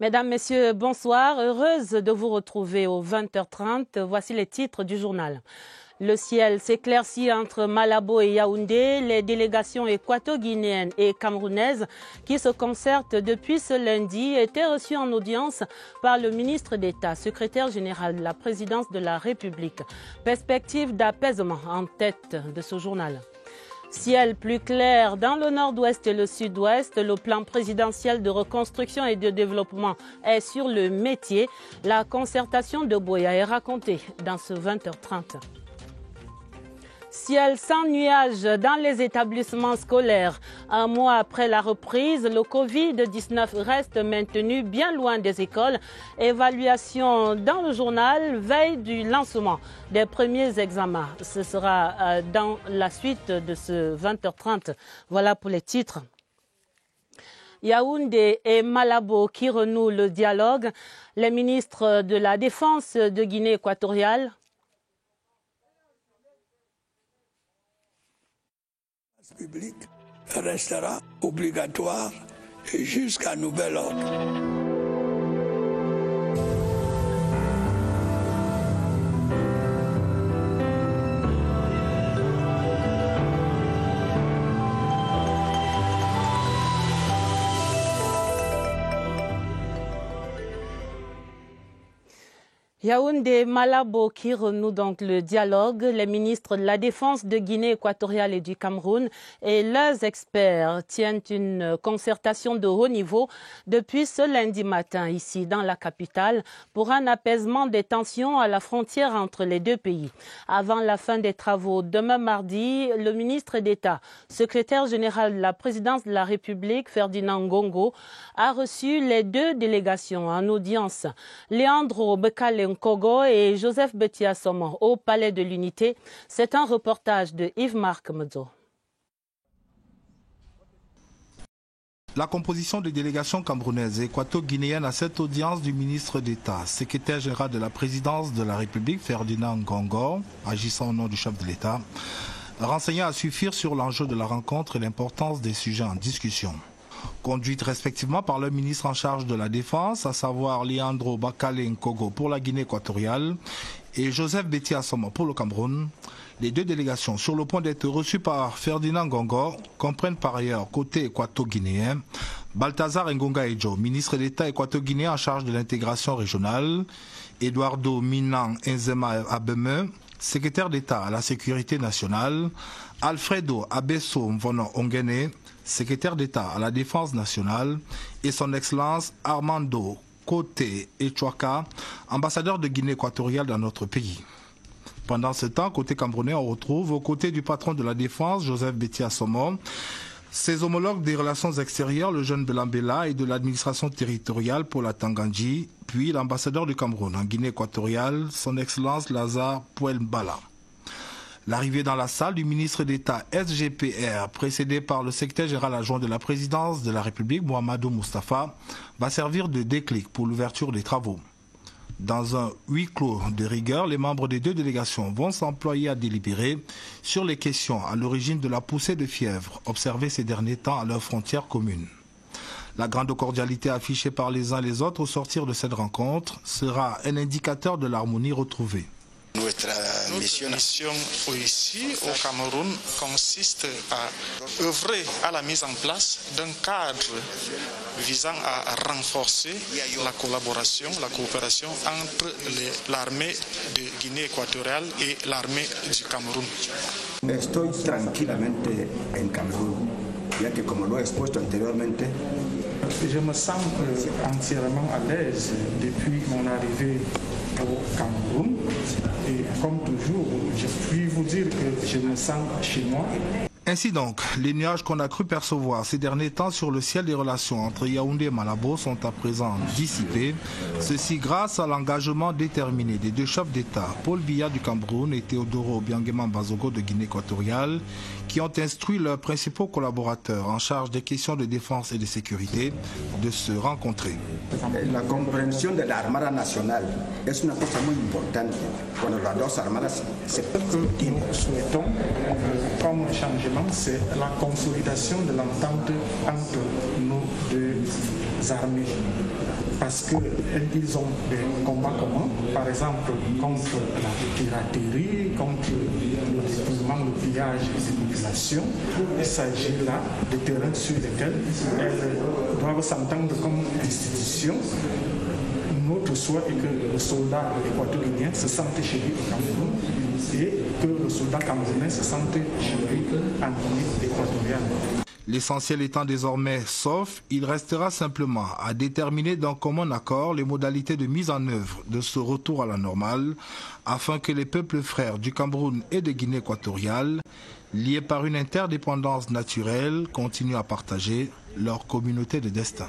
Mesdames, Messieurs, bonsoir. Heureuse de vous retrouver au 20h30. Voici les titres du journal. Le ciel s'éclaircit entre Malabo et Yaoundé. Les délégations équato-guinéennes et camerounaises qui se concertent depuis ce lundi étaient reçues en audience par le ministre d'État, secrétaire général de la présidence de la République. Perspective d'apaisement en tête de ce journal. Ciel plus clair dans le nord-ouest et le sud-ouest. Le plan présidentiel de reconstruction et de développement est sur le métier. La concertation de Boya est racontée dans ce 20h30. Ciel sans nuages dans les établissements scolaires. Un mois après la reprise, le Covid-19 reste maintenu bien loin des écoles. Évaluation dans le journal, veille du lancement des premiers examens. Ce sera dans la suite de ce 20h30. Voilà pour les titres. Yaoundé et Malabo qui renouent le dialogue. Les ministres de la Défense de Guinée équatoriale. Public restera obligatoire jusqu'à nouvel ordre. Yaoundé, Malabo qui renoue donc le dialogue. Les ministres de la Défense de Guinée équatoriale et du Cameroun et leurs experts tiennent une concertation de haut niveau depuis ce lundi matin ici dans la capitale pour un apaisement des tensions à la frontière entre les deux pays. Avant la fin des travaux, demain mardi, le ministre d'État, secrétaire général de la présidence de la République, Ferdinand Ngongo, a reçu les deux délégations en audience. Leandro Bekale Nkogo et Joseph Betia Somo au Palais de l'Unité. C'est un reportage de Yves-Marc Medzo. La composition des délégations camerounaises et équato-guinéennes à cette audience du ministre d'État, secrétaire général de la présidence de la République, Ferdinand Ngongo, agissant au nom du chef de l'État, renseignant à suffire sur l'enjeu de la rencontre et l'importance des sujets en discussion. Conduite respectivement par le ministre en charge de la Défense, à savoir Leandro Bekale Nkogo pour la Guinée équatoriale et Joseph Betia Somo pour le Cameroun, les deux délégations sur le point d'être reçues par Ferdinand Ngongo comprennent par ailleurs côté équato-guinéen Balthazar Ngonga Ejo, ministre d'État équato-guinéen en charge de l'intégration régionale, Eduardo Minan Nzema Abeme, secrétaire d'État à la sécurité nationale, Alfredo Abesso Mvono Ongene, secrétaire d'État à la défense nationale, et son Excellence Armando Koté Echwaka, ambassadeur de Guinée équatoriale dans notre pays. Pendant ce temps, côté camerounais, on retrouve aux côtés du patron de la défense, Joseph Betia Somo, ses homologues des relations extérieures, le jeune Belambela, et de l'administration territoriale pour la Tangandji, puis l'ambassadeur du Cameroun en Guinée équatoriale, son Excellence Lazare Pouelmbala. L'arrivée dans la salle du ministre d'État SGPR, précédé par le secrétaire général adjoint de la présidence de la République, Mohamedou Moustapha, va servir de déclic pour l'ouverture des travaux. Dans un huis clos de rigueur, les membres des deux délégations vont s'employer à délibérer sur les questions à l'origine de la poussée de fièvre observée ces derniers temps à leurs frontières communes. La grande cordialité affichée par les uns et les autres au sortir de cette rencontre sera un indicateur de l'harmonie retrouvée. Notre mission ici au Cameroun consiste à œuvrer à la mise en place d'un cadre visant à renforcer la collaboration, la coopération entre l'armée de Guinée équatoriale et l'armée du Cameroun. Estoy tranquilamente en Camerún, ya que como lo he expuesto anteriormente, je me sens entièrement à l'aise depuis mon arrivée au Cameroun et comme toujours, je puis vous dire que je me sens chez moi. Ainsi donc, les nuages qu'on a cru percevoir ces derniers temps sur le ciel des relations entre Yaoundé et Malabo sont à présent dissipés. Ceci grâce à l'engagement déterminé des deux chefs d'État, Paul Biya du Cameroun et Théodoro Obiangema Bazogo de Guinée équatoriale, qui ont instruit leurs principaux collaborateurs en charge des questions de défense et de sécurité de se rencontrer. La compréhension de l'Armada nationale est une chose muy importante. Cuando las dos armadas se nous souhaitons comme changement, c'est la consolidation de l'entente entre nos deux armées. Parce qu'ils ont des combats communs, par exemple contre la piraterie, contre le détournement, le pillage et l'immigration. Il s'agit là de terrains sur lesquels elles doivent s'entendre comme institution. Notre souhait est que le soldat équatorien se sente chez lui au Cameroun et que le soldat camerounais se sente chez lui en Guinée équatoriale. L'essentiel étant désormais sauf, il restera simplement à déterminer d'un commun accord les modalités de mise en œuvre de ce retour à la normale afin que les peuples frères du Cameroun et de Guinée équatoriale, liés par une interdépendance naturelle, continuent à partager leur communauté de destin.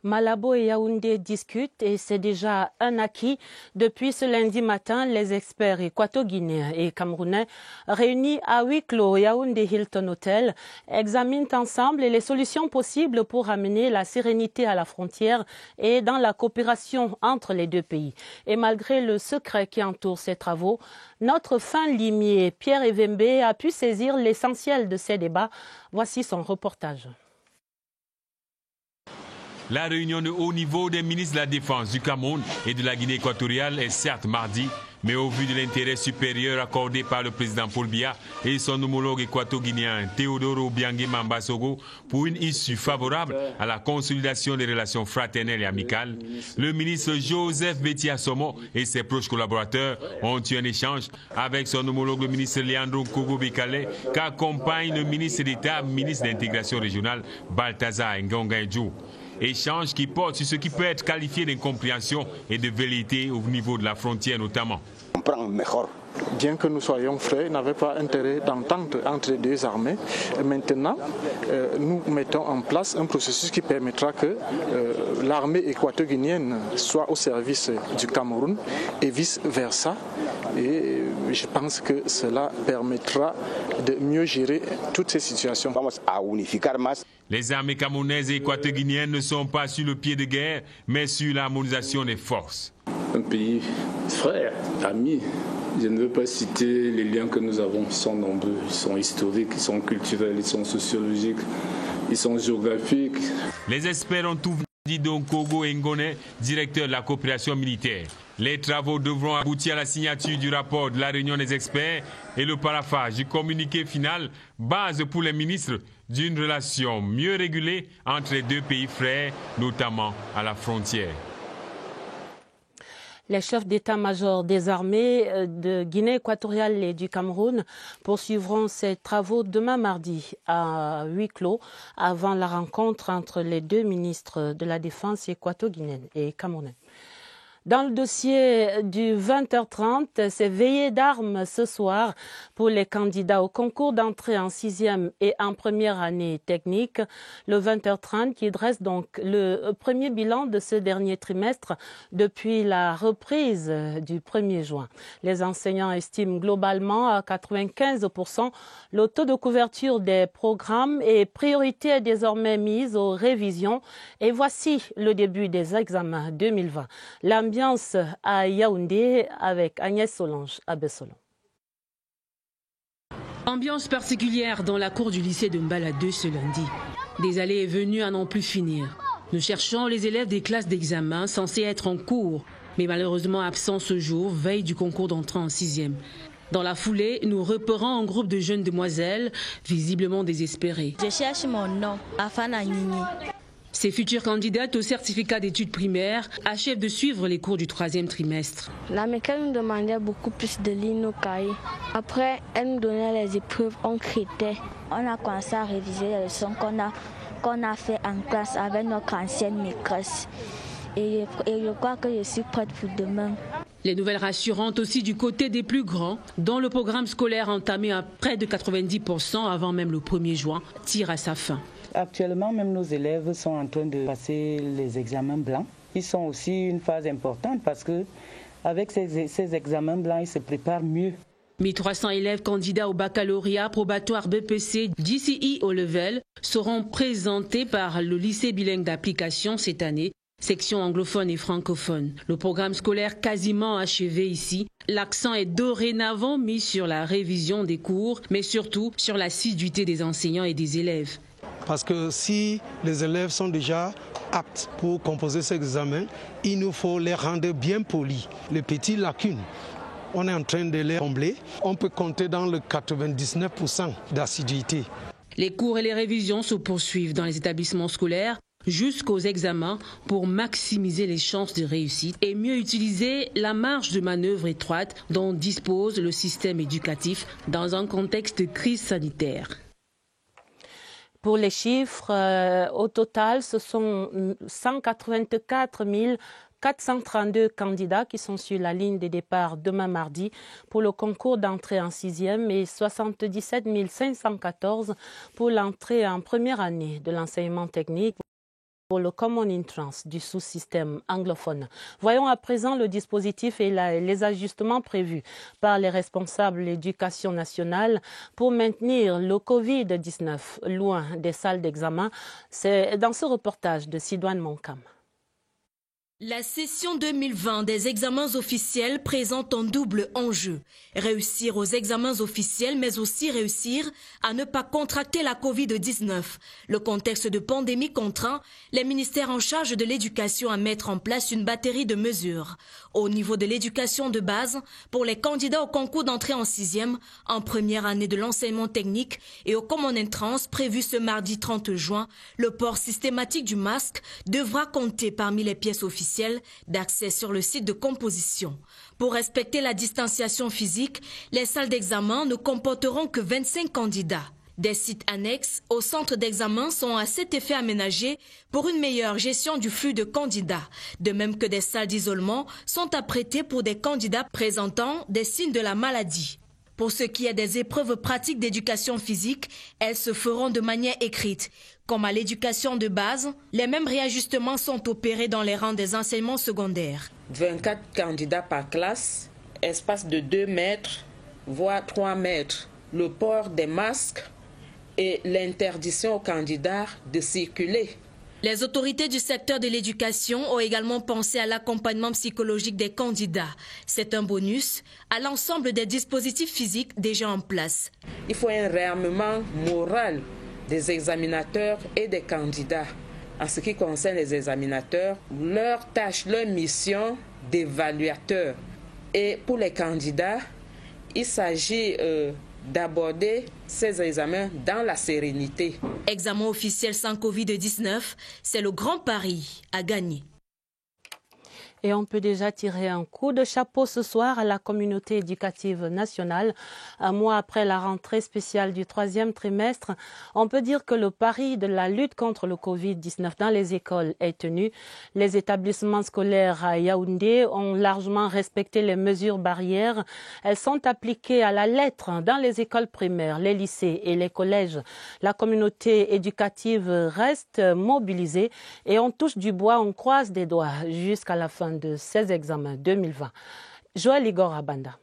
Malabo et Yaoundé discutent et c'est déjà un acquis. Depuis ce lundi matin, les experts équato-guinéens et camerounais réunis à huis clos Yaoundé Hilton Hotel examinent ensemble les solutions possibles pour amener la sérénité à la frontière et dans la coopération entre les deux pays. Et malgré le secret qui entoure ces travaux, notre fin limier Pierre Evembe a pu saisir l'essentiel de ces débats. Voici son reportage. La réunion de haut niveau des ministres de la Défense du Cameroun et de la Guinée équatoriale est certes mardi, mais au vu de l'intérêt supérieur accordé par le président Paul Biya et son homologue équato-guinéen Teodoro Obiang Nguema pour une issue favorable à la consolidation des relations fraternelles et amicales, le ministre Joseph Betty Assomo et ses proches collaborateurs ont eu un échange avec son homologue le ministre Leandro Kogo Bekale, qu'accompagne le ministre d'État, ministre d'intégration régionale Balthazar Ngongaïdjou. Échange qui porte sur ce qui peut être qualifié d'incompréhension et de velléité au niveau de la frontière notamment. Bien que nous soyons frères, il n'avait pas intérêt d'entente entre les deux armées. Maintenant, nous mettons en place un processus qui permettra que l'armée équato-guinéenne soit au service du Cameroun et vice-versa. Et je pense que cela permettra de mieux gérer toutes ces situations. Les armées camerounaises et équato-guinéennes ne sont pas sur le pied de guerre, mais sur l'harmonisation des forces. Un pays frère, ami. Je ne veux pas citer les liens que nous avons, ils sont nombreux, ils sont historiques, ils sont culturels, ils sont sociologiques, ils sont géographiques. Les experts ont tout dit donc Kogo Ngone, directeur de la coopération militaire. Les travaux devront aboutir à la signature du rapport de la réunion des experts et le paraphage du communiqué final, base pour les ministres d'une relation mieux régulée entre les deux pays frères, notamment à la frontière. Les chefs d'état-major des armées de Guinée équatoriale et du Cameroun poursuivront ces travaux demain mardi à huis clos avant la rencontre entre les deux ministres de la Défense équato-guinéenne et camerounaise. Dans le dossier du 20h30, c'est veillée d'armes ce soir pour les candidats au concours d'entrée en 6e et en première année technique. Le 20h30 qui dresse donc le premier bilan de ce dernier trimestre depuis la reprise du 1er juin. Les enseignants estiment globalement à 95% le taux de couverture des programmes et priorité est désormais mise aux révisions. Et voici le début des examens 2020. L'ambiance à Yaoundé avec Agnès Solange à Bessolon. Ambiance particulière dans la cour du lycée de Mbala 2 ce lundi. Des allées et venues à n'en plus finir. Nous cherchons les élèves des classes d'examen censés être en cours, mais malheureusement absents ce jour, veille du concours d'entrée en 6e. Dans la foulée, nous repérons un groupe de jeunes demoiselles, visiblement désespérées. Je cherche mon nom, Afana Nini. Ces futures candidates au certificat d'études primaires achèvent de suivre les cours du 3e trimestre. La mécanique nous demandait beaucoup plus de lignes au cahier. Après, elle nous donnait les épreuves, on critait. On a commencé à réviser les leçons qu'on a fait en classe avec notre ancienne maîtresse. Et je crois que je suis prête pour demain. Les nouvelles rassurantes aussi du côté des plus grands, dont le programme scolaire entamé à près de 90% avant même le 1er juin tire à sa fin. Actuellement, même nos élèves sont en train de passer les examens blancs. Ils sont aussi une phase importante parce que avec ces examens blancs, ils se préparent mieux. 1300 élèves candidats au baccalauréat probatoire BPC GCE au level seront présentés par le lycée bilingue d'application cette année, section anglophone et francophone. Le programme scolaire quasiment achevé ici. L'accent est dorénavant mis sur la révision des cours, mais surtout sur l'assiduité des enseignants et des élèves. Parce que si les élèves sont déjà aptes pour composer ces examens, il nous faut les rendre bien polis. Les petites lacunes, on est en train de les combler. On peut compter dans le 99% d'assiduité. Les cours et les révisions se poursuivent dans les établissements scolaires jusqu'aux examens pour maximiser les chances de réussite et mieux utiliser la marge de manœuvre étroite dont dispose le système éducatif dans un contexte de crise sanitaire. Pour les chiffres, au total, ce sont 184 432 candidats qui sont sur la ligne de départ demain mardi pour le concours d'entrée en 6e et 77 514 pour l'entrée en première année de l'enseignement technique pour le Common Entrance du sous-système anglophone. Voyons à présent le dispositif et les ajustements prévus par les responsables de l'éducation nationale pour maintenir le Covid-19 loin des salles d'examen. C'est dans ce reportage de Sidoine Monkam. La session 2020 des examens officiels présente un double enjeu. Réussir aux examens officiels, mais aussi réussir à ne pas contracter la Covid-19. Le contexte de pandémie contraint les ministères en charge de l'éducation à mettre en place une batterie de mesures. Au niveau de l'éducation de base, pour les candidats au concours d'entrée en 6e, en première année de l'enseignement technique et au Common Entrance prévu ce mardi 30 juin, le port systématique du masque devra compter parmi les pièces officielles d'accès sur le site de composition. Pour respecter la distanciation physique, les salles d'examen ne comporteront que 25 candidats. Des sites annexes au centre d'examen sont à cet effet aménagés pour une meilleure gestion du flux de candidats, de même que des salles d'isolement sont apprêtées pour des candidats présentant des signes de la maladie. Pour ce qui est des épreuves pratiques d'éducation physique, elles se feront de manière écrite. Comme à l'éducation de base, les mêmes réajustements sont opérés dans les rangs des enseignements secondaires. 24 candidats par classe, espace de 2 mètres, voire 3 mètres. Le port des masques et l'interdiction aux candidats de circuler. Les autorités du secteur de l'éducation ont également pensé à l'accompagnement psychologique des candidats. C'est un bonus à l'ensemble des dispositifs physiques déjà en place. Il faut un réarmement moral des examinateurs et des candidats. En ce qui concerne les examinateurs, leur tâche, leur mission d'évaluateur. Et pour les candidats, il s'agit d'aborder ces examens dans la sérénité. Examen officiel sans Covid-19, c'est le grand pari à gagner. Et on peut déjà tirer un coup de chapeau ce soir à la communauté éducative nationale. Un mois après la rentrée spéciale du 3e trimestre, on peut dire que le pari de la lutte contre le Covid-19 dans les écoles est tenu. Les établissements scolaires à Yaoundé ont largement respecté les mesures barrières. Elles sont appliquées à la lettre dans les écoles primaires, les lycées et les collèges. La communauté éducative reste mobilisée et on touche du bois, on croise des doigts jusqu'à la fin de ces examens 2020. Joël Igor Abanda.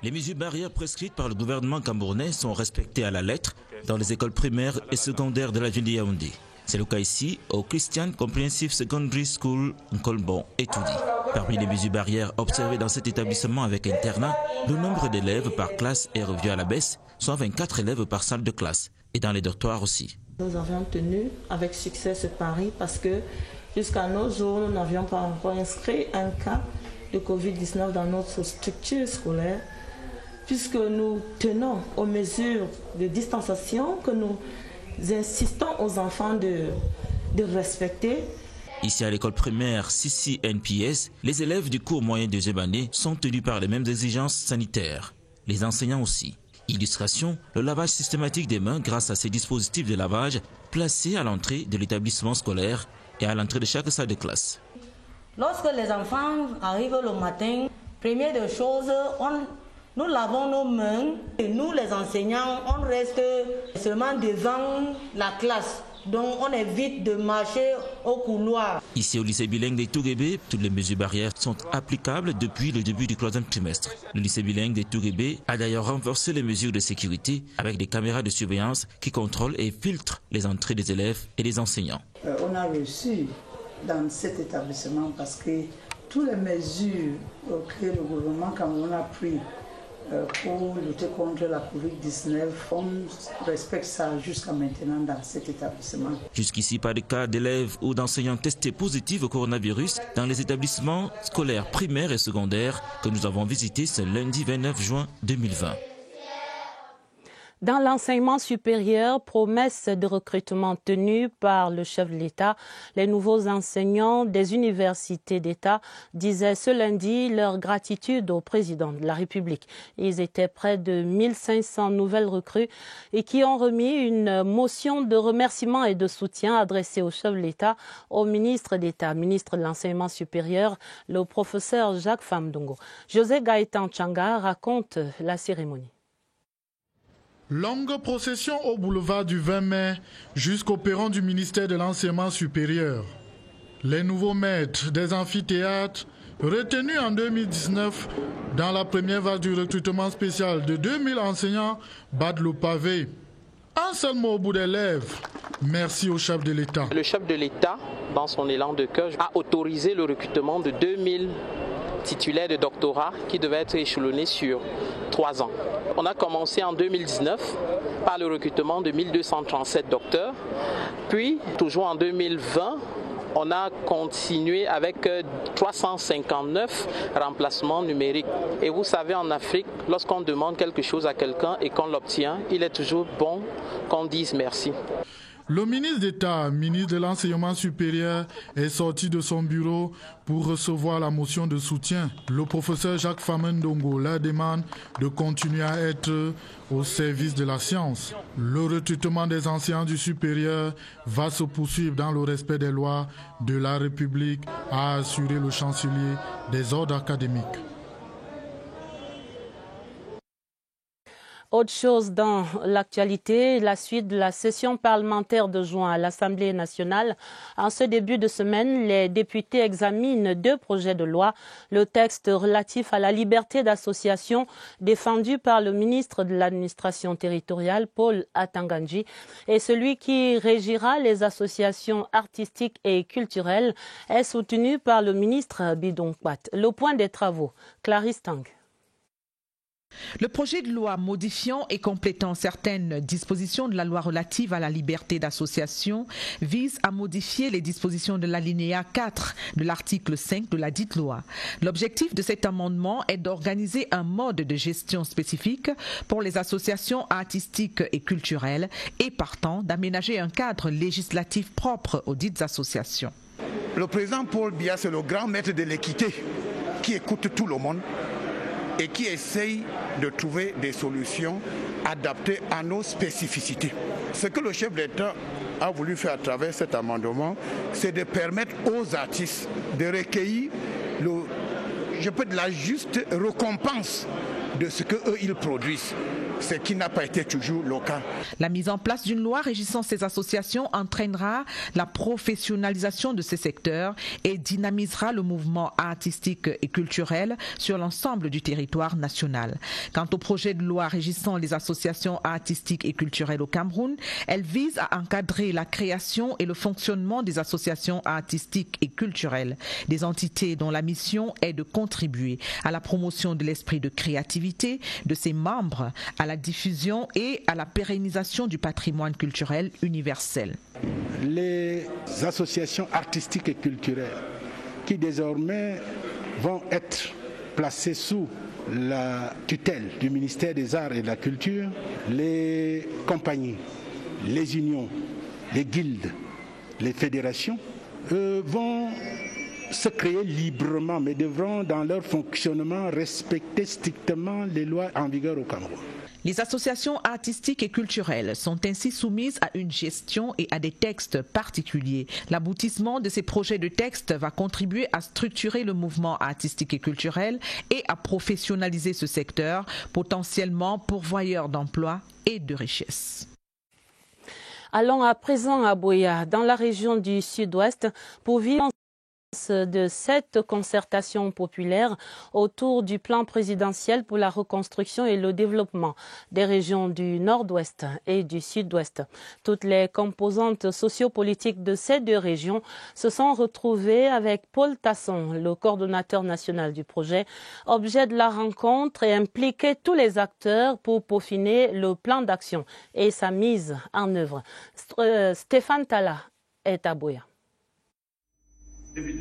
Les mesures barrières prescrites par le gouvernement camerounais sont respectées à la lettre dans les écoles primaires et secondaires de la ville de Yaoundé. C'est le cas ici au Christian Comprehensive Secondary School Nkolbon Etoudi. Parmi les mesures barrières observées dans cet établissement avec internat, le nombre d'élèves par classe est revu à la baisse, soit 24 élèves par salle de classe, et dans les dortoirs aussi. Nous avions tenu avec succès ce pari parce que jusqu'à nos jours, nous n'avions pas encore inscrit un cas de Covid-19 dans notre structure scolaire, puisque nous tenons aux mesures de distanciation que nous insistons aux enfants de respecter. Ici à l'école primaire Sissi NPS, les élèves du cours moyen deuxième année sont tenus par les mêmes exigences sanitaires. Les enseignants aussi. Illustration, le lavage systématique des mains grâce à ces dispositifs de lavage placés à l'entrée de l'établissement scolaire et à l'entrée de chaque salle de classe. Lorsque les enfants arrivent le matin, première des choses, nous lavons nos mains et nous les enseignants, on reste seulement devant la classe. Donc on évite de marcher au couloir. Ici au lycée bilingue des Touguébé, toutes les mesures barrières sont applicables depuis le début du 3e trimestre. Le lycée bilingue des Touguébé a d'ailleurs renforcé les mesures de sécurité avec des caméras de surveillance qui contrôlent et filtrent les entrées des élèves et des enseignants. On a réussi dans cet établissement parce que toutes les mesures que le gouvernement camerounais a prises pour lutter contre la Covid-19. On respecte ça jusqu'à maintenant dans cet établissement. Jusqu'ici, pas de cas d'élèves ou d'enseignants testés positifs au coronavirus dans les établissements scolaires primaires et secondaires que nous avons visités ce lundi 29 juin 2020. Dans l'enseignement supérieur, promesse de recrutement tenue par le chef de l'État, les nouveaux enseignants des universités d'État disaient ce lundi leur gratitude au président de la République. Ils étaient près de 1500 nouvelles recrues et qui ont remis une motion de remerciement et de soutien adressée au chef de l'État, au ministre d'État, ministre de l'Enseignement supérieur, le professeur Jacques Famdongo. José Gaëtan Changa raconte la cérémonie. Longue procession au boulevard du 20 mai jusqu'au perron du ministère de l'Enseignement supérieur. Les nouveaux maîtres des amphithéâtres, retenus en 2019 dans la première vague du recrutement spécial de 2000 enseignants, battent le pavé. Un seul mot au bout des lèvres, merci au chef de l'État. Le chef de l'État, dans son élan de cœur, a autorisé le recrutement de 2000 titulaires de doctorat qui devaient être échelonnés sur 3 ans. On a commencé en 2019 par le recrutement de 1237 docteurs, puis toujours en 2020, on a continué avec 359 remplacements numériques. Et vous savez, en Afrique, lorsqu'on demande quelque chose à quelqu'un et qu'on l'obtient, il est toujours bon qu'on dise merci. Le ministre d'État, ministre de l'Enseignement supérieur, est sorti de son bureau pour recevoir la motion de soutien. Le professeur Jacques Famdongo leur demande de continuer à être au service de la science. Le recrutement des enseignants du supérieur va se poursuivre dans le respect des lois de la République, a assuré le chancelier des ordres académiques. Autre chose dans l'actualité, la suite de la session parlementaire de juin à l'Assemblée nationale. En ce début de semaine, les députés examinent 2 projets de loi. Le texte relatif à la liberté d'association défendu par le ministre de l'administration territoriale, Paul Atangandji, et celui qui régira les associations artistiques et culturelles est soutenu par le ministre Bidong Pat. Le point des travaux, Clarisse Tang. Le projet de loi modifiant et complétant certaines dispositions de la loi relative à la liberté d'association vise à modifier les dispositions de l'alinéa 4 de l'article 5 de la dite loi. L'objectif de cet amendement est d'organiser un mode de gestion spécifique pour les associations artistiques et culturelles et partant d'aménager un cadre législatif propre aux dites associations. Le président Paul Biya, c'est le grand maître de l'équité qui écoute tout le monde et qui essaye de trouver des solutions adaptées à nos spécificités. Ce que le chef d'État a voulu faire à travers cet amendement, c'est de permettre aux artistes de recueillir la juste récompense de ce qu'eux ils produisent, ce qui n'a pas été toujours le cas. La mise en place d'une loi régissant ces associations entraînera la professionnalisation de ces secteurs et dynamisera le mouvement artistique et culturel sur l'ensemble du territoire national. Quant au projet de loi régissant les associations artistiques et culturelles au Cameroun, elle vise à encadrer la création et le fonctionnement des associations artistiques et culturelles, des entités dont la mission est de contribuer à la promotion de l'esprit de créativité de ses membres, à la diffusion et à la pérennisation du patrimoine culturel universel. Les associations artistiques et culturelles qui désormais vont être placées sous la tutelle du ministère des Arts et de la Culture, les compagnies, les unions, les guildes, les fédérations vont se créer librement, mais devront dans leur fonctionnement respecter strictement les lois en vigueur au Cameroun. Les associations artistiques et culturelles sont ainsi soumises à une gestion et à des textes particuliers. L'aboutissement de ces projets de textes va contribuer à structurer le mouvement artistique et culturel et à professionnaliser ce secteur, potentiellement pourvoyeur d'emplois et de richesses. Allons à présent à Buea, dans la région du Sud-Ouest, pour vivre De cette concertation populaire autour du plan présidentiel pour la reconstruction et le développement des régions du Nord-Ouest et du Sud-Ouest. Toutes les composantes sociopolitiques de ces deux régions se sont retrouvées avec Paul Tasson, le coordonnateur national du projet. Objet de la rencontre et impliquer tous les acteurs pour peaufiner le plan d'action et sa mise en œuvre. Stéphane Talla est à Buea.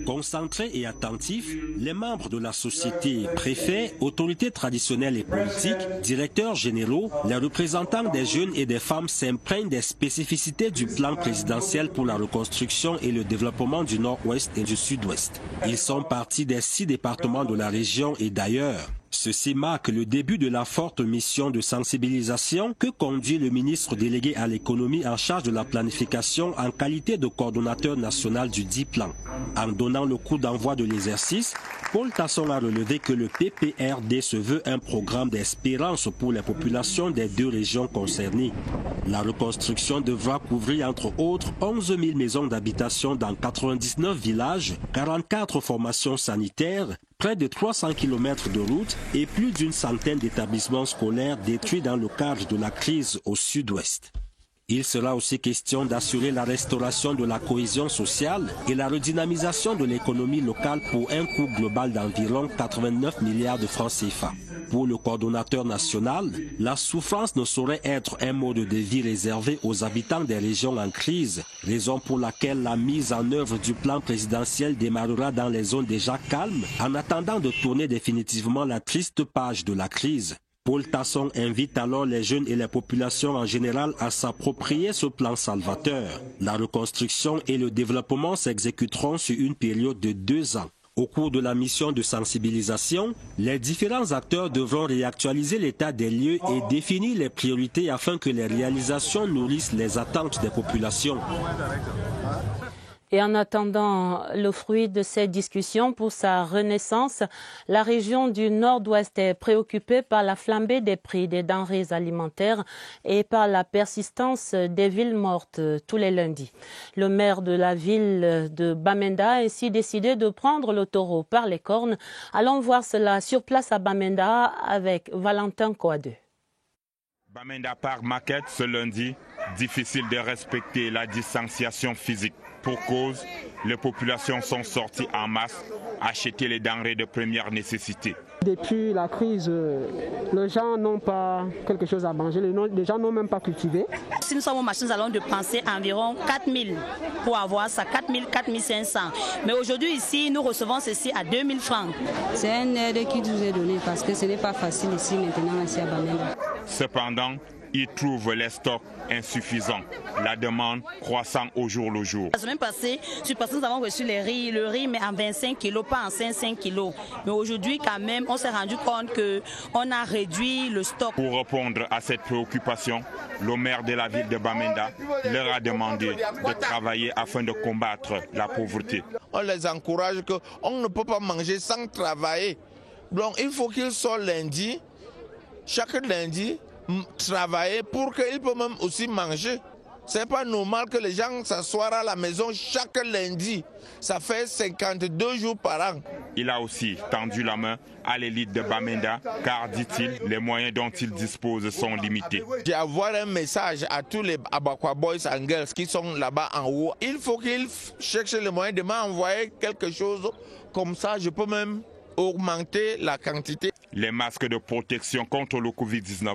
Concentrés et attentifs, les membres de la société, préfets, autorités traditionnelles et politiques, directeurs généraux, les représentants des jeunes et des femmes s'imprègnent des spécificités du plan présidentiel pour la reconstruction et le développement du Nord-Ouest et du Sud-Ouest. Ils sont partis des 6 départements de la région et d'ailleurs. Ceci marque le début de la forte mission de sensibilisation que conduit le ministre délégué à l'économie en charge de la planification en qualité de coordonnateur national du dit plan. En donnant le coup d'envoi de l'exercice, Paul Tasson a relevé que le PPRD se veut un programme d'espérance pour les populations des 2 régions concernées. La reconstruction devra couvrir entre autres 11 000 maisons d'habitation dans 99 villages, 44 formations sanitaires, près de 300 km de routes et plus d'une centaine d'établissements scolaires détruits dans le cadre de la crise au Sud-Ouest. Il sera aussi question d'assurer la restauration de la cohésion sociale et la redynamisation de l'économie locale pour un coût global d'environ 89 milliards de francs CFA. Pour le coordonnateur national, la souffrance ne saurait être un mode de vie réservé aux habitants des régions en crise, raison pour laquelle la mise en œuvre du plan présidentiel démarrera dans les zones déjà calmes en attendant de tourner définitivement la triste page de la crise. Paul Tasson invite alors les jeunes et les populations en général à s'approprier ce plan salvateur. La reconstruction et le développement s'exécuteront sur une période de 2 ans. Au cours de la mission de sensibilisation, les différents acteurs devront réactualiser l'état des lieux et définir les priorités afin que les réalisations nourrissent les attentes des populations. Et en attendant le fruit de ces discussions pour sa renaissance, la région du Nord-Ouest est préoccupée par la flambée des prix des denrées alimentaires et par la persistance des villes mortes tous les lundis. Le maire de la ville de Bamenda a ainsi décidé de prendre le taureau par les cornes. Allons voir cela sur place à Bamenda avec Valentin Kouadeu. Bamenda Park Market ce lundi, difficile de respecter la distanciation physique. Pour cause, les populations sont sorties en masse acheter les denrées de première nécessité. Depuis la crise, les gens n'ont pas quelque chose à manger, les gens n'ont même pas cultivé. Si nous sommes au marché, nous allons dépenser environ 4 000 pour avoir ça, 4 000, 4 500. Mais aujourd'hui ici, nous recevons ceci à 2 000 francs. C'est un aide qui nous est donné parce que ce n'est pas facile ici maintenant ici à Bamenda. Cependant, ils trouvent les stocks insuffisants, la demande croissant au jour le jour. La semaine passée, nous avons reçu le riz mais en 25 kilos, pas en 5 kilos. Mais aujourd'hui quand même, on s'est rendu compte qu'on a réduit le stock. Pour répondre à cette préoccupation, le maire de la ville de Bamenda leur a demandé de travailler afin de combattre la pauvreté. On les encourage qu'on ne peut pas manger sans travailler. Donc il faut qu'ils sortent lundi, chaque lundi, travailler pour qu'ils puissent même aussi manger. C'est pas normal que les gens s'assoient à la maison chaque lundi. Ça fait 52 jours par an. Il a aussi tendu la main à l'élite de Bamenda car, dit-il, les moyens dont il dispose sont limités. J'ai avoir un message à tous les Abakwa Boys and Girls qui sont là-bas en haut. Il faut qu'ils cherchent les moyens de m'envoyer quelque chose comme ça. Je peux même augmenter la quantité. Les masques de protection contre le Covid-19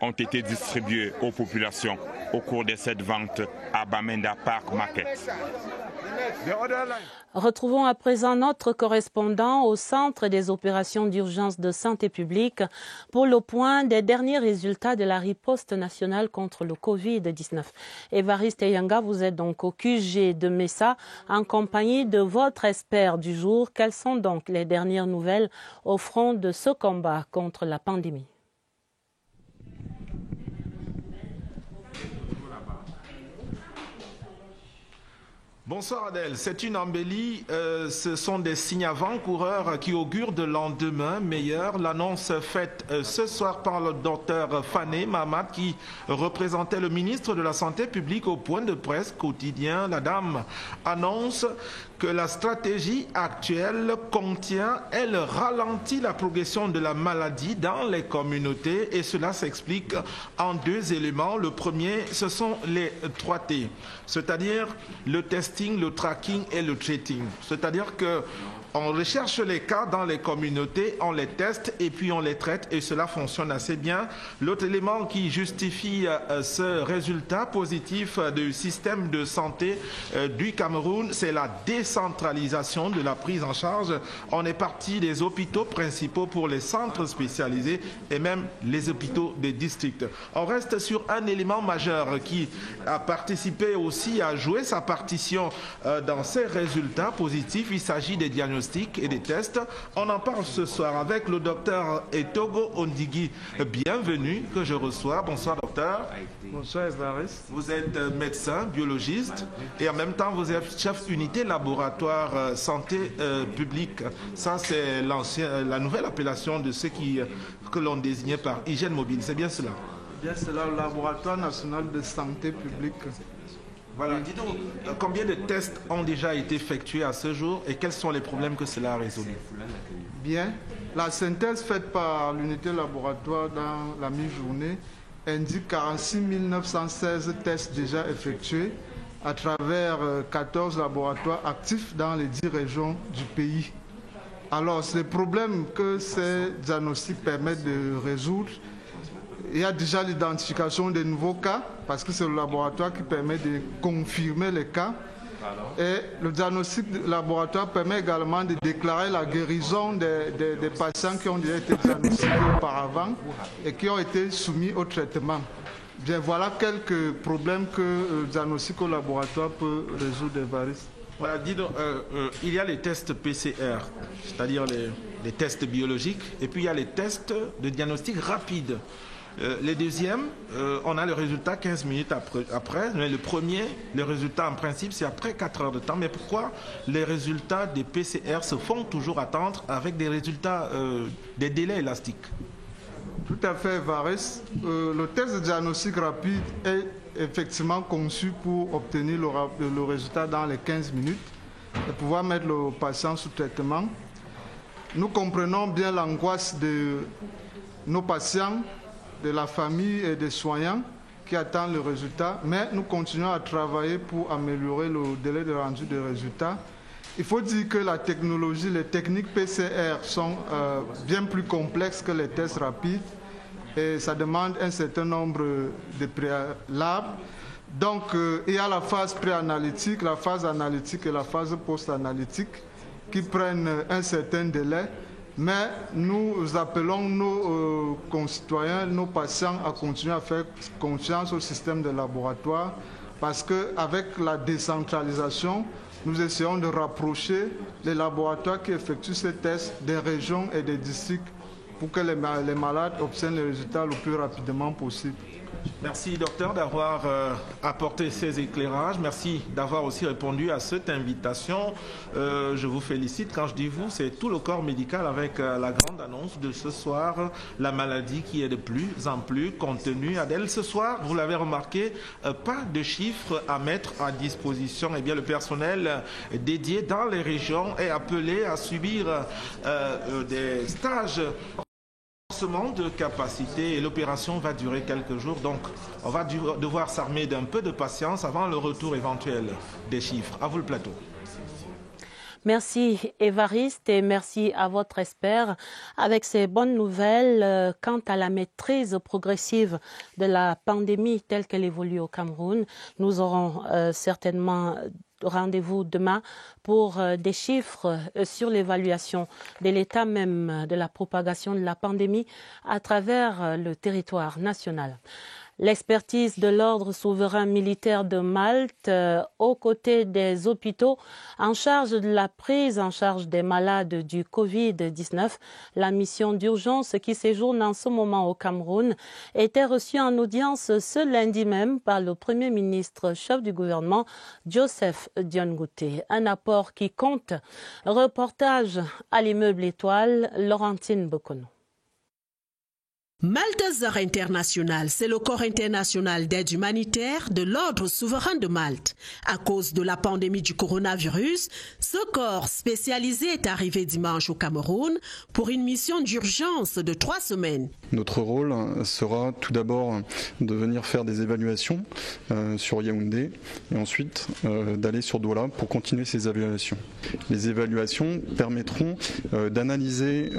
ont été distribués aux populations au cours de cette vente à Bamenda Park Market. Retrouvons à présent notre correspondant au Centre des opérations d'urgence de santé publique pour le point des derniers résultats de la riposte nationale contre le Covid-19. Évariste Yanga, vous êtes donc au QG de Messa en compagnie de votre expert du jour. Quelles sont donc les dernières nouvelles au front de ce combat contre la pandémie? Bonsoir Adèle, c'est une embellie, ce sont des signes avant-coureurs qui augurent de lendemain meilleur. L'annonce faite ce soir par le docteur Fané Mahamat qui représentait le ministre de la Santé publique au point de presse quotidien. La dame annonce que la stratégie actuelle contient, elle ralentit la progression de la maladie dans les communautés et cela s'explique en deux éléments. Le premier, ce sont les 3T, c'est-à-dire le testing, le tracking et le treating. C'est-à-dire que on recherche les cas dans les communautés, on les teste et puis on les traite et cela fonctionne assez bien. L'autre élément qui justifie ce résultat positif du système de santé du Cameroun, c'est la décentralisation de la prise en charge. On est parti des hôpitaux principaux pour les centres spécialisés et même les hôpitaux des districts. On reste sur un élément majeur qui a participé aussi à jouer sa partition dans ces résultats positifs. Il s'agit des diagnostics et des tests. On en parle ce soir avec le docteur Etogo Ondigui. Bienvenue, que je reçois. Bonsoir docteur. Bonsoir Evariste. Vous êtes médecin, biologiste et en même temps vous êtes chef unité laboratoire santé publique. Ça c'est la nouvelle appellation de ceux que l'on désignait par hygiène mobile. C'est bien cela? Bien cela, le laboratoire national de santé publique. Voilà, dis-nous, combien de tests ont déjà été effectués à ce jour et quels sont les problèmes que cela a résolus? Bien, la synthèse faite par l'unité laboratoire dans la mi-journée indique 46 916 tests déjà effectués à travers 14 laboratoires actifs dans les 10 régions du pays. Alors, ces problèmes que ces diagnostics permettent de résoudre, il y a déjà l'identification des nouveaux cas, parce que c'est le laboratoire qui permet de confirmer les cas. Et le diagnostic laboratoire permet également de déclarer la guérison des patients qui ont déjà été diagnostiqués auparavant et qui ont été soumis au traitement. Bien, voilà quelques problèmes que le diagnostic au laboratoire peut résoudre, Evariste. Voilà, dis donc, il y a les tests PCR, c'est-à-dire les tests biologiques, et puis il y a les tests de diagnostic rapide. Les deuxièmes, on a le résultat 15 minutes après, mais le premier, le résultat en principe, c'est après 4 heures de temps. Mais pourquoi les résultats des PCR se font toujours attendre avec des résultats, des délais élastiques? Tout à fait, Evariste. Le test de diagnostic rapide est effectivement conçu pour obtenir le résultat dans les 15 minutes et pouvoir mettre le patient sous traitement. Nous comprenons bien l'angoisse de nos patients, de la famille et des soignants qui attendent le résultat, mais nous continuons à travailler pour améliorer le délai de rendu des résultats. Il faut dire que la technologie, les techniques PCR sont bien plus complexes que les tests rapides et ça demande un certain nombre de préalables. Donc, il y a la phase préanalytique, la phase analytique et la phase post-analytique qui prennent un certain délai. Mais nous appelons nos concitoyens, nos patients à continuer à faire confiance au système de laboratoire parce qu'avec la décentralisation, nous essayons de rapprocher les laboratoires qui effectuent ces tests des régions et des districts pour que les malades obtiennent les résultats le plus rapidement possible. Merci docteur d'avoir apporté ces éclairages. Merci d'avoir aussi répondu à cette invitation. Je vous félicite. Quand je dis vous, c'est tout le corps médical avec la grande annonce de ce soir, la maladie qui est de plus en plus contenue. Adèle, ce soir, vous l'avez remarqué, pas de chiffres à mettre à disposition. Eh bien, le personnel dédié dans les régions est appelé à subir des stages de capacité et l'opération va durer quelques jours, donc on va devoir s'armer d'un peu de patience avant le retour éventuel des chiffres. À vous le plateau. Merci Évariste et merci à votre expert. Avec ces bonnes nouvelles quant à la maîtrise progressive de la pandémie telle qu'elle évolue au Cameroun, nous aurons certainement rendez-vous demain pour des chiffres sur l'évaluation de l'état même de la propagation de la pandémie à travers le territoire national. L'expertise de l'ordre souverain militaire de Malte, aux côtés des hôpitaux en charge de la prise en charge des malades du Covid-19, la mission d'urgence qui séjourne en ce moment au Cameroun, était reçue en audience ce lundi même par le Premier ministre chef du gouvernement, Joseph Dion-Ngouté. Un apport qui compte. Reportage à l'immeuble Étoile, Laurentine Bokono. Maltes Heures International, c'est le corps international d'aide humanitaire de l'ordre souverain de Malte. À cause de la pandémie du coronavirus, ce corps spécialisé est arrivé dimanche au Cameroun pour une mission d'urgence de 3 semaines. Notre rôle sera tout d'abord de venir faire des évaluations sur Yaoundé et ensuite d'aller sur Douala pour continuer ces évaluations. Les évaluations permettront d'analyser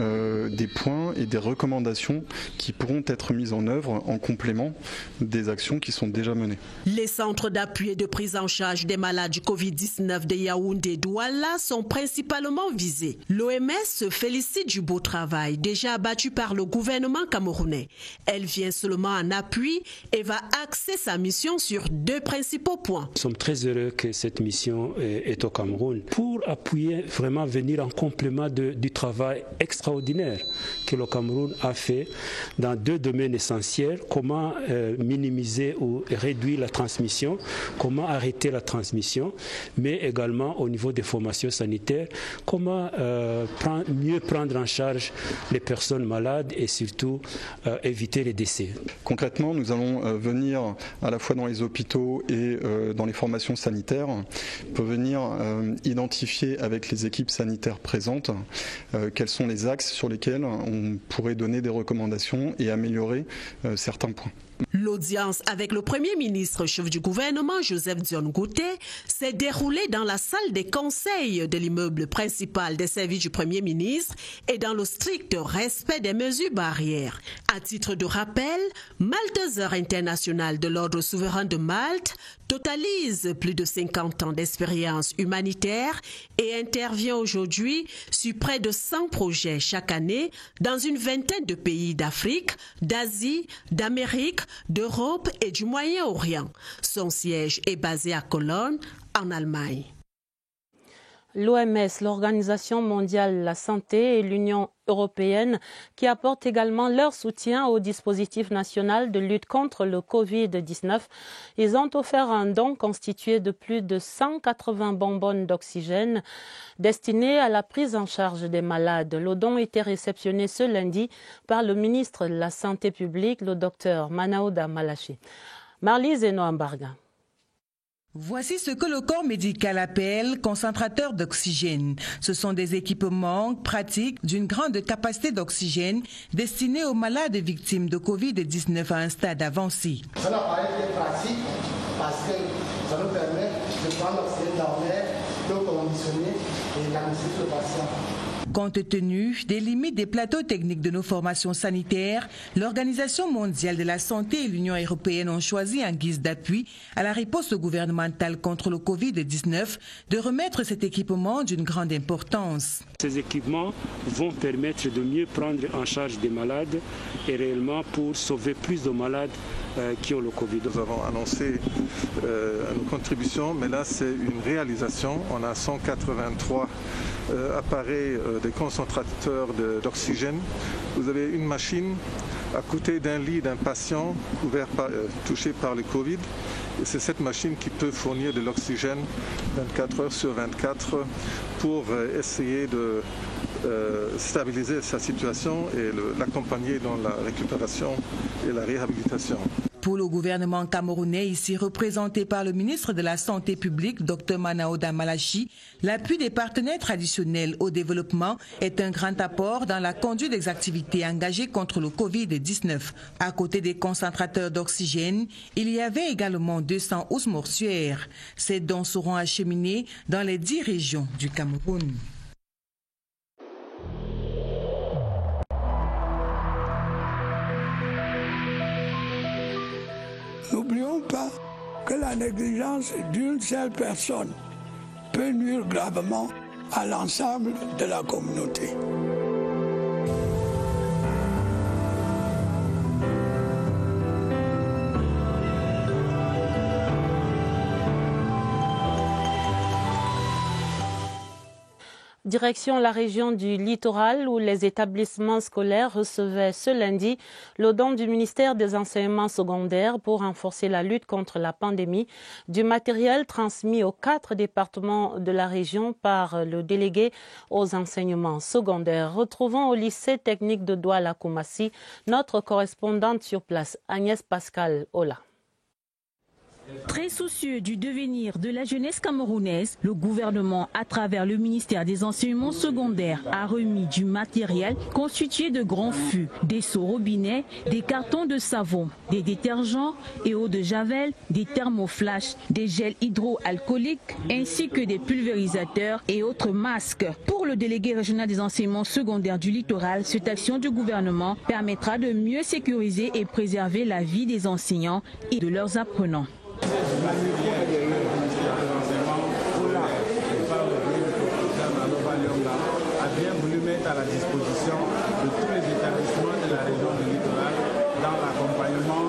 des points et des recommandations qui pourront être mises en œuvre en complément des actions qui sont déjà menées. Les centres d'appui et de prise en charge des malades du Covid-19 de Yaoundé et Douala sont principalement visés. L'OMS se félicite du beau travail déjà abattu par le gouvernement camerounais. Elle vient seulement en appui et va axer sa mission sur 2 principaux points. Nous sommes très heureux que cette mission est au Cameroun pour appuyer, vraiment venir en complément du travail extraordinaire que le Cameroun a fait dans 2 domaines essentiels, comment minimiser ou réduire la transmission, comment arrêter la transmission, mais également au niveau des formations sanitaires, comment mieux prendre en charge les personnes malades et surtout éviter les décès. Concrètement, nous allons venir à la fois dans les hôpitaux et dans les formations sanitaires pour venir identifier avec les équipes sanitaires présentes quels sont les axes sur lesquels on pourrait donner des recommandations et améliorer certains points. L'audience avec le Premier ministre chef du gouvernement, Joseph Dion-Ngouté, s'est déroulée dans la salle des conseils de l'immeuble principal des services du Premier ministre et dans le strict respect des mesures barrières. À titre de rappel, Maltes Heures International de l'ordre souverain de Malte totalise plus de 50 ans d'expérience humanitaire et intervient aujourd'hui sur près de 100 projets chaque année dans une vingtaine de pays d'Afrique, d'Asie, d'Amérique, d'Europe et du Moyen-Orient. Son siège est basé à Cologne, en Allemagne. L'OMS, l'Organisation mondiale de la santé et l'Union européenne qui apportent également leur soutien au dispositif national de lutte contre le Covid-19. Ils ont offert un don constitué de plus de 180 bonbonnes d'oxygène destinées à la prise en charge des malades. Le don était réceptionné ce lundi par le ministre de la Santé publique, le docteur Manaouda Malachi. Marlise Eno-Ambarga. Voici ce que le corps médical appelle concentrateur d'oxygène. Ce sont des équipements pratiques d'une grande capacité d'oxygène destinés aux malades victimes de Covid-19 à un stade avancé. C'est un appareil qui est pratique parce que ça nous permet de prendre l'oxygène dans l'air, de conditionner et l'administrer au patient. Compte tenu des limites des plateaux techniques de nos formations sanitaires, l'Organisation mondiale de la santé et l'Union européenne ont choisi en guise d'appui à la riposte gouvernementale contre le Covid-19 de remettre cet équipement d'une grande importance. Ces équipements vont permettre de mieux prendre en charge des malades et réellement pour sauver plus de malades qui ont le Covid. Nous avons annoncé nos contributions, mais là c'est une réalisation. On a 183 appareils des concentrateurs d'oxygène. Vous avez une machine à côté d'un lit d'un patient touché par le Covid. Et c'est cette machine qui peut fournir de l'oxygène 24 heures sur 24 pour essayer de stabiliser sa situation et l'accompagner dans la récupération et la réhabilitation. Pour le gouvernement camerounais, ici représenté par le ministre de la Santé publique, Dr Manaouda Malachi, l'appui des partenaires traditionnels au développement est un grand apport dans la conduite des activités engagées contre le Covid-19. À côté des concentrateurs d'oxygène, il y avait également 200 housses mortuaires. Ces dons seront acheminés dans les 10 régions du Cameroun. N'oublions pas que la négligence d'une seule personne peut nuire gravement à l'ensemble de la communauté. Direction la région du littoral où les établissements scolaires recevaient ce lundi le don du ministère des enseignements secondaires pour renforcer la lutte contre la pandémie, du matériel transmis aux 4 départements de la région par le délégué aux enseignements secondaires. Retrouvons au lycée technique de Douala à Koumassi notre correspondante sur place, Agnès Pascal Ola. Très soucieux du devenir de la jeunesse camerounaise, le gouvernement, à travers le ministère des enseignements secondaires, a remis du matériel constitué de grands fûts, des seaux robinets, des cartons de savon, des détergents et eau de javel, des thermoflash, des gels hydroalcooliques ainsi que des pulvérisateurs et autres masques. Pour le délégué régional des enseignements secondaires du littoral, cette action du gouvernement permettra de mieux sécuriser et préserver la vie des enseignants et de leurs apprenants. A bien voulu mettre à la disposition de tous les établissements de la région du littoral dans l'accompagnement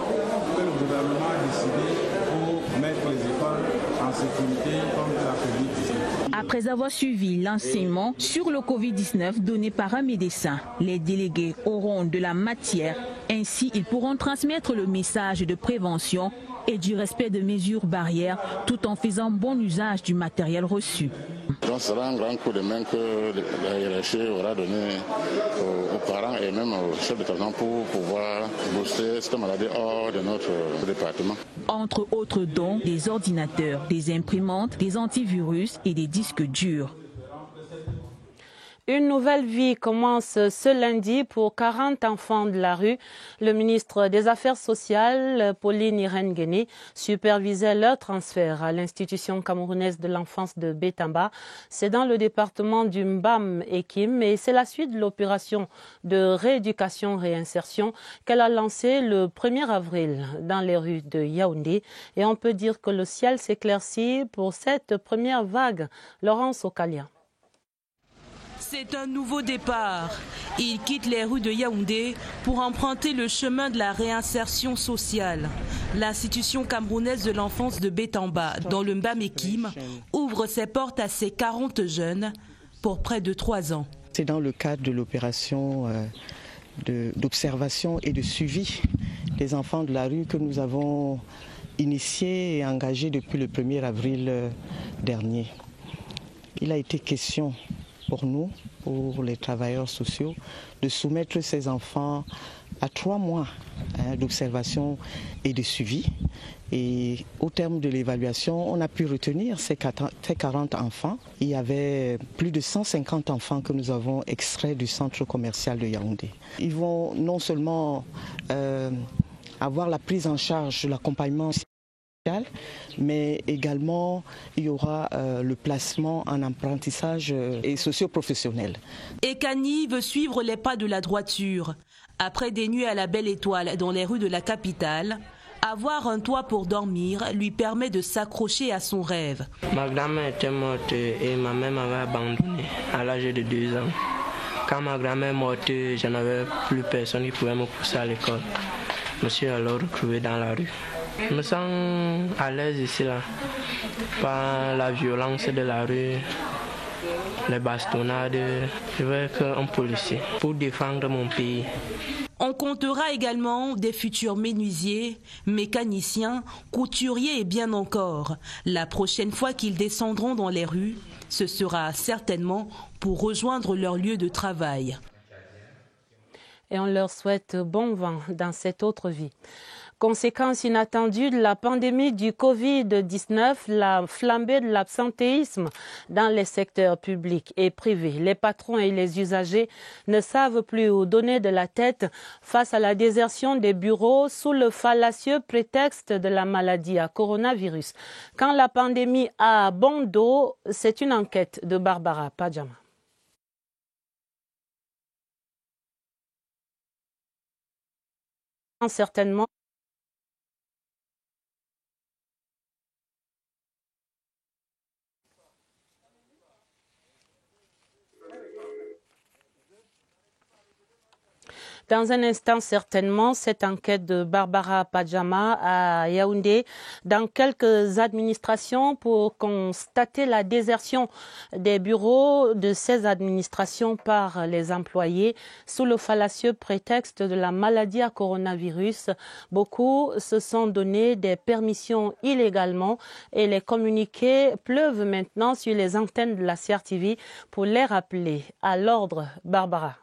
que le gouvernement a décidé pour mettre les écoles en sécurité contre la COVID-19. Après avoir suivi l'enseignement sur le Covid-19 donné par un médecin, les délégués auront de la matière. Ainsi, ils pourront transmettre le message de prévention et du respect de mesures barrières tout en faisant bon usage du matériel reçu. Donc ce sera un grand coup de main que la hiérarchie aura donné aux parents et même aux chefs d'établissement pour pouvoir booster cette maladie hors de notre département. Entre autres dons, des ordinateurs, des imprimantes, des antivirus et des disques durs. Une nouvelle vie commence ce lundi pour 40 enfants de la rue. Le ministre des Affaires sociales, Pauline Irène Guéné, supervisait leur transfert à l'institution camerounaise de l'enfance de Bétamba. C'est dans le département du Mbam-Ekim et c'est la suite de l'opération de rééducation-réinsertion qu'elle a lancée le 1er avril dans les rues de Yaoundé. Et on peut dire que le ciel s'éclaircit pour cette première vague. Laurence Okalia. C'est un nouveau départ. Il quitte les rues de Yaoundé pour emprunter le chemin de la réinsertion sociale. L'institution camerounaise de l'enfance de Bétamba, dans le Mbam-Ekim, ouvre ses portes à ses 40 jeunes pour près de 3 ans. C'est dans le cadre de l'opération d'observation et de suivi des enfants de la rue que nous avons initié et engagé depuis le 1er avril dernier. Il a été question pour nous, pour les travailleurs sociaux, de soumettre ces enfants à 3 mois d'observation et de suivi. Et au terme de l'évaluation, on a pu retenir ces 40 enfants. Il y avait plus de 150 enfants que nous avons extraits du centre commercial de Yaoundé. Ils vont non seulement avoir la prise en charge de l'accompagnement, mais également il y aura le placement en apprentissage et socio-professionnel. Ekani veut suivre les pas de la droiture. Après des nuits à la belle étoile dans les rues de la capitale, avoir un toit pour dormir lui permet de s'accrocher à son rêve. Ma grand-mère était morte et ma mère m'avait abandonné à l'âge de 2 ans. Quand ma grand-mère est morte, je n'avais plus personne qui pouvait me pousser à l'école. Je me suis alors retrouvé dans la rue. Je me sens à l'aise ici, là, par la violence de la rue, les bastonnades. Je veux être un policier pour défendre mon pays. On comptera également des futurs menuisiers, mécaniciens, couturiers et bien encore. La prochaine fois qu'ils descendront dans les rues, ce sera certainement pour rejoindre leur lieu de travail. Et on leur souhaite bon vent dans cette autre vie. Conséquence inattendue de la pandémie du Covid-19, la flambée de l'absentéisme dans les secteurs publics et privés. Les patrons et les usagers ne savent plus où donner de la tête face à la désertion des bureaux sous le fallacieux prétexte de la maladie à coronavirus. Quand la pandémie a bon dos, c'est une enquête de Barbara Padjama. Certainement. Dans un instant, certainement, cette enquête de Barbara Padjama à Yaoundé, dans quelques administrations pour constater la désertion des bureaux de ces administrations par les employés sous le fallacieux prétexte de la maladie à coronavirus. Beaucoup se sont donné des permissions illégalement et les communiqués pleuvent maintenant sur les antennes de la CRTV pour les rappeler à l'ordre. Barbara.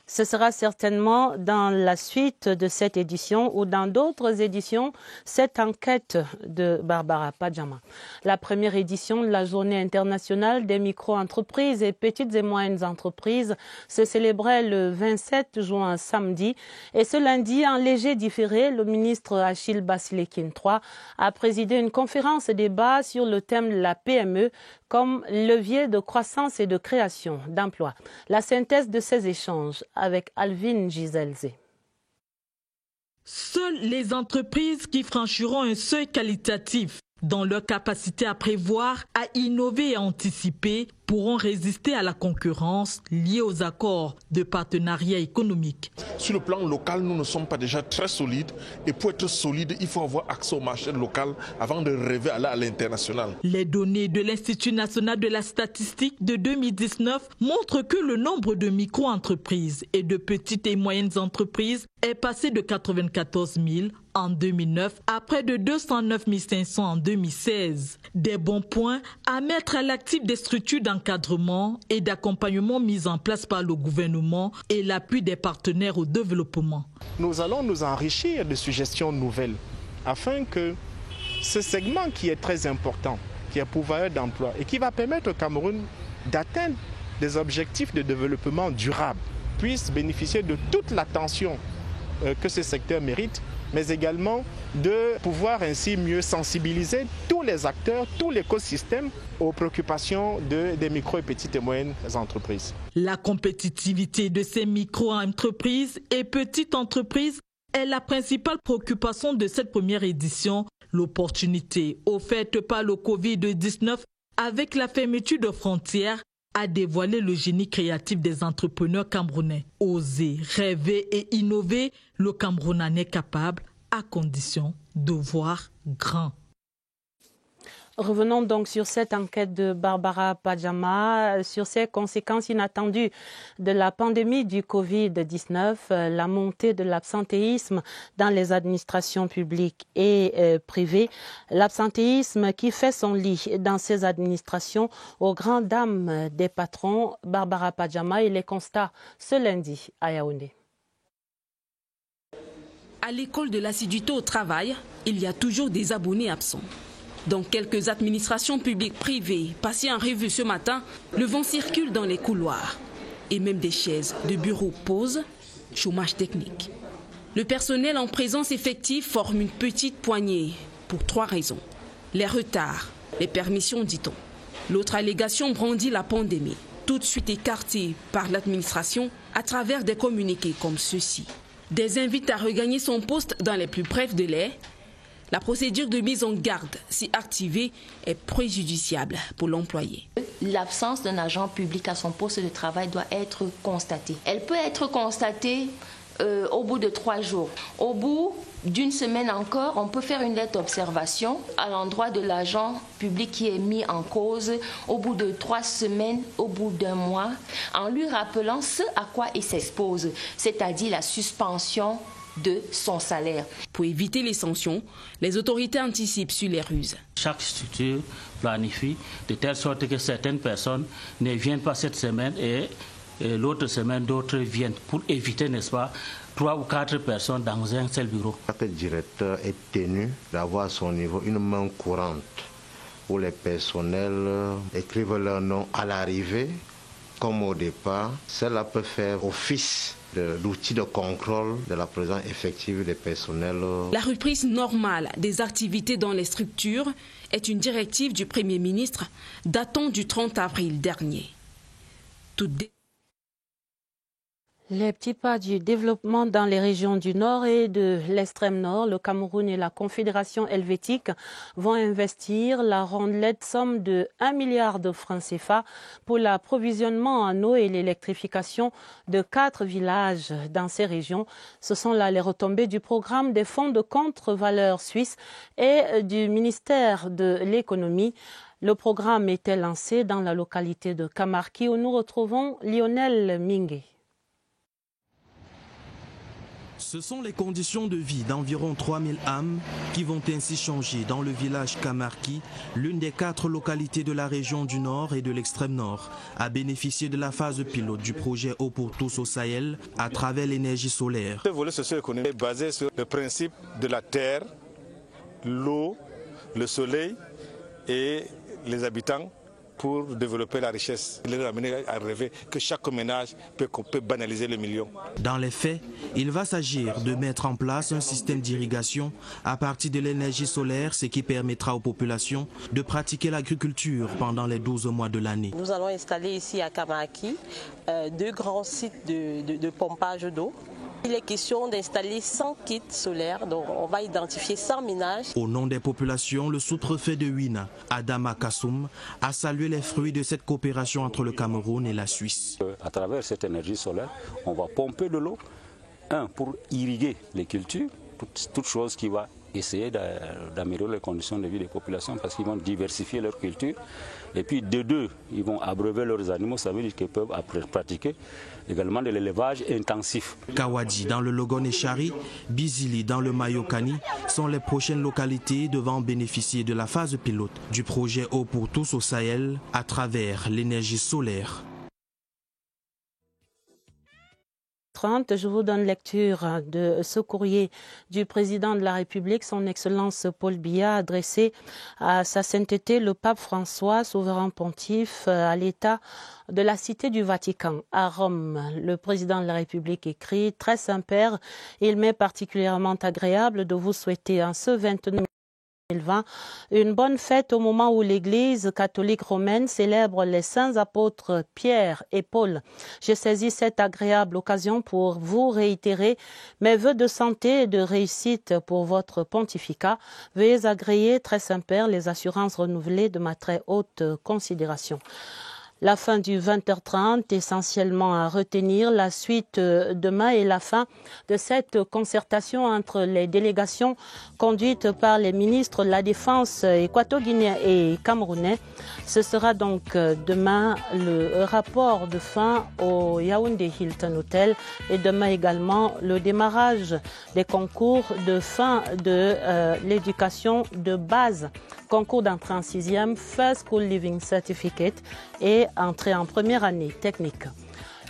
Ce sera certainement dans la suite de cette édition ou dans d'autres éditions, cette enquête de Barbara Padjama. La première édition de la Journée internationale des micro-entreprises et petites et moyennes entreprises se célébrait le 27 juin samedi. Et ce lundi, en léger différé, le ministre Achille Basilekin III a présidé une conférence débat sur le thème de la PME comme levier de croissance et de création d'emplois. La synthèse de ces échanges avec Alvin Giselze. Seules les entreprises qui franchiront un seuil qualitatif dans leur capacité à prévoir, à innover et à anticiper pourront résister à la concurrence liée aux accords de partenariat économique. Sur le plan local, nous ne sommes pas déjà très solides et pour être solide, il faut avoir accès au marché local avant de rêver à l'international. Les données de l'Institut national de la statistique de 2019 montrent que le nombre de micro-entreprises et de petites et moyennes entreprises est passé de 94 000 en 2009 à près de 209 500 en 2016. Des bons points à mettre à l'actif des structures d'encadrement et d'accompagnement mises en place par le gouvernement et l'appui des partenaires au développement. Nous allons nous enrichir de suggestions nouvelles afin que ce segment qui est très important, qui est pourvoyeur d'emploi et qui va permettre au Cameroun d'atteindre des objectifs de développement durable, puisse bénéficier de toute l'attention que ce secteur mérite, mais également de pouvoir ainsi mieux sensibiliser tous les acteurs, tout l'écosystème aux préoccupations des micro et petites et moyennes entreprises. La compétitivité de ces micro-entreprises et petites entreprises est la principale préoccupation de cette première édition. L'opportunité offerte par le Covid-19 avec la fermeture de frontières a dévoilé le génie créatif des entrepreneurs camerounais. Oser, rêver et innover, le Cameroun en est capable à condition de voir grand. Revenons donc sur cette enquête de Barbara Padjama, sur ces conséquences inattendues de la pandémie du Covid-19, la montée de l'absentéisme dans les administrations publiques et privées, l'absentéisme qui fait son lit dans ces administrations aux grandes dames des patrons. Barbara Padjama et les constats ce lundi à Yaoundé. À l'école de l'assiduité au travail, il y a toujours des abonnés absents. Dans quelques administrations publiques privées passées en revue ce matin, le vent circule dans les couloirs. Et même des chaises de bureau posent, chômage technique. Le personnel en présence effective forme une petite poignée pour 3 raisons. Les retards, les permissions dit-on. L'autre allégation brandit la pandémie, tout de suite écartée par l'administration à travers des communiqués comme ceux-ci. Des invites à regagner son poste dans les plus brefs délais. La procédure de mise en garde, si activée, est préjudiciable pour l'employé. L'absence d'un agent public à son poste de travail doit être constatée. Elle peut être constatée au bout de 3 jours. Au bout d'une semaine encore, on peut faire une lettre d'observation à l'endroit de l'agent public qui est mis en cause au bout de 3 semaines, au bout d'1 mois, en lui rappelant ce à quoi il s'expose, c'est-à-dire la suspension de son salaire. Pour éviter les sanctions, les autorités anticipent sur les ruses. Chaque structure planifie de telle sorte que certaines personnes ne viennent pas cette semaine et l'autre semaine d'autres viennent pour éviter, n'est-ce pas, 3 ou 4 personnes dans un seul bureau. Chaque directeur est tenu d'avoir à son niveau une main courante où les personnels écrivent leur nom à l'arrivée comme au départ. Cela peut faire office de l'outil de contrôle de la présence effective des personnels. La reprise normale des activités dans les structures est une directive du Premier ministre datant du 30 avril dernier. Les petits pas du développement dans les régions du nord et de l'extrême nord, le Cameroun et la Confédération helvétique vont investir la rondelette somme de 1 milliard de francs CFA pour l'approvisionnement en eau et l'électrification de 4 villages dans ces régions. Ce sont là les retombées du programme des fonds de contre-valeur suisse et du ministère de l'économie. Le programme était lancé dans la localité de Kamarki où nous retrouvons Lionel Mingue. Ce sont les conditions de vie d'environ 3000 âmes qui vont ainsi changer dans le village Kamarki, l'une des 4 localités de la région du Nord et de l'extrême Nord, à bénéficier de la phase pilote du projet Eau pour tous au Sahel à travers l'énergie solaire. Ce volet socio-économique est basé sur le principe de la terre, l'eau, le soleil et les habitants pour développer la richesse et les amener à rêver que chaque ménage peut banaliser le million. Dans les faits, il va s'agir de mettre en place un système d'irrigation à partir de l'énergie solaire, ce qui permettra aux populations de pratiquer l'agriculture pendant les 12 mois de l'année. Nous allons installer ici à Kamarki 2 grands sites de pompage d'eau. Il est question d'installer 100 kits solaires, donc on va identifier 100 ménages. Au nom des populations, le sous-préfet de Huina, Adama Kassoum, a salué les fruits de cette coopération entre le Cameroun et la Suisse. À travers cette énergie solaire, on va pomper de l'eau, pour irriguer les cultures, toute chose qui va essayer d'améliorer les conditions de vie des populations parce qu'ils vont diversifier leur culture. Et puis de 2, ils vont abreuver leurs animaux, ça veut dire qu'ils peuvent pratiquer également de l'élevage intensif. Kawadi dans le Logon et Chari, Bizili dans le Mayokani sont les prochaines localités devant bénéficier de la phase pilote du projet Eau pour tous au Sahel à travers l'énergie solaire. Je vous donne lecture de ce courrier du président de la République, son Excellence Paul Biya, adressé à sa sainteté le pape François, souverain pontife, à l'État de la Cité du Vatican, à Rome. Le président de la République écrit « Très Saint-Père, il m'est particulièrement agréable de vous souhaiter en ce 29 2020 une bonne fête au moment où l'Église catholique romaine célèbre les saints apôtres Pierre et Paul. Je saisis cette agréable occasion pour vous réitérer mes vœux de santé et de réussite pour votre pontificat. Veuillez agréer, très Saint-Père, les assurances renouvelées de ma très haute considération. La fin du 20h30, essentiellement à retenir la suite demain et la fin de cette concertation entre les délégations conduites par les ministres de la Défense équato-guinéen et camerounais. Ce sera donc demain le rapport de fin au Yaoundé Hilton Hotel et demain également le démarrage des concours de fin de l'éducation de base, concours d'entrée en 6e, First School Living Certificate et entrée en première année technique.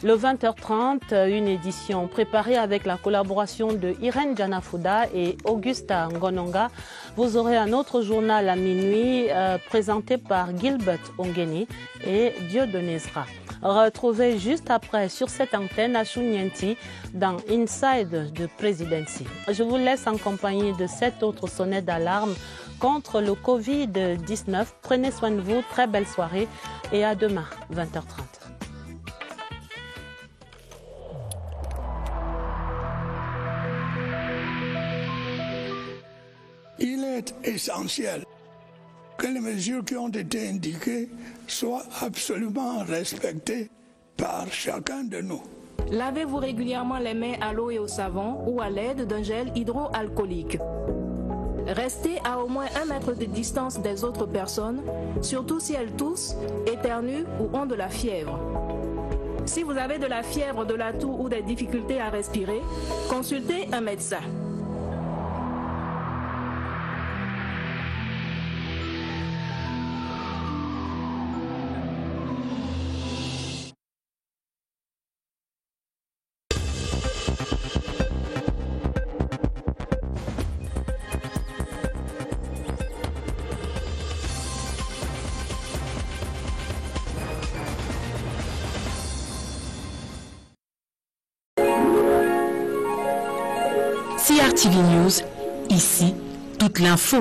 Le 20h30, une édition préparée avec la collaboration de Irène Janafouda et Augusta Ngononga. Vous aurez un autre journal à minuit présenté par Gilbert Ongeni et Dieudonné Zra. Retrouvez juste après sur cette antenne Achou Nienti dans Inside de Presidency. Je vous laisse en compagnie de 7 autres sonnets d'alarme contre le Covid-19. Prenez soin de vous, très belle soirée et à demain, 20h30. Il est essentiel que les mesures qui ont été indiquées soient absolument respectées par chacun de nous. Lavez-vous régulièrement les mains à l'eau et au savon ou à l'aide d'un gel hydroalcoolique. Restez à au moins 1 mètre de distance des autres personnes, surtout si elles toussent, éternuent ou ont de la fièvre. Si vous avez de la fièvre, de la toux ou des difficultés à respirer, consultez un médecin. CRTV News, ici, toute l'info.